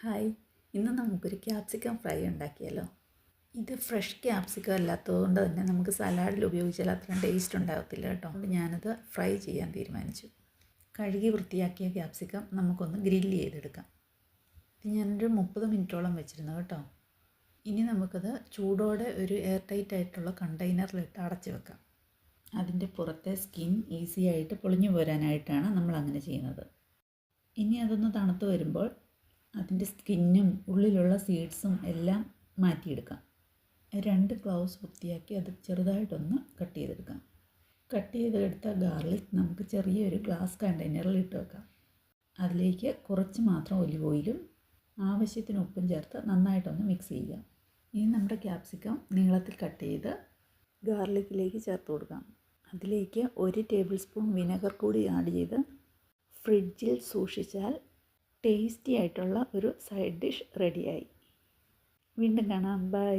Hi, ഇന്ന് നമുക്കൊരു capsicum fry ഉണ്ടാക്കിയാലോ. ഇത് ഫ്രഷ് ക്യാപ്സിക്കം അല്ലാത്തതുകൊണ്ട് തന്നെ നമുക്ക് സലാഡിൽ ഉപയോഗിച്ചാൽ അത്രയും ടേസ്റ്റ് ഉണ്ടാകത്തില്ല കേട്ടോ. അതുകൊണ്ട് ഞാനത് ഫ്രൈ ചെയ്യാൻ തീരുമാനിച്ചു. കഴുകി വൃത്തിയാക്കിയ ക്യാപ്സിക്കം നമുക്കൊന്ന് ഗ്രില്ല് ചെയ്തെടുക്കാം. ഇത് ഞാനൊരു 30 മിനിറ്റോളം വെച്ചിരുന്നു കേട്ടോ. ഇനി നമുക്കത് ചൂടോടെ ഒരു എയർ ടൈറ്റ് ആയിട്ടുള്ള കണ്ടെയ്നറിലിട്ട് അടച്ച് വെക്കാം. അതിൻ്റെ പുറത്തെ സ്കിൻ ഈസി ആയിട്ട് പൊളിഞ്ഞു പോരാനായിട്ടാണ് നമ്മൾ അങ്ങനെ ചെയ്യുന്നത്. ഇനി അതൊന്ന് തണുത്ത് വരുമ്പോൾ അതിൻ്റെ സ്കിന്നും ഉള്ളിലുള്ള സീഡ്സും എല്ലാം മാറ്റിയെടുക്കാം. 2 ക്ലൗസ് വൃത്തിയാക്കി അത് ചെറുതായിട്ടൊന്ന് കട്ട് ചെയ്തെടുക്കാം. കട്ട് ചെയ്തെടുത്ത ഗാർലിക് നമുക്ക് ചെറിയൊരു ഗ്ലാസ് കണ്ടെയ്നറിൽ ഇട്ട് വെക്കാം. അതിലേക്ക് കുറച്ച് മാത്രം ഒലിവ് ഓയിലും ആവശ്യത്തിന് ഉപ്പും ചേർത്ത് നന്നായിട്ടൊന്ന് മിക്സ് ചെയ്യുക. ഇനി നമ്മുടെ ക്യാപ്സിക്കം നീളത്തിൽ കട്ട് ചെയ്ത് ഗാർലിക്കിലേക്ക് ചേർത്ത് കൊടുക്കാം. അതിലേക്ക് 1 ടേബിൾ സ്പൂൺ വിനെഗർ കൂടി ആഡ് ചെയ്ത് ഫ്രിഡ്ജിൽ സൂക്ഷിച്ചാൽ ടേസ്റ്റി ആയിട്ടുള്ള ഒരു സൈഡ് ഡിഷ് റെഡിയായി. വീണ്ടും കാണാം. ബൈ.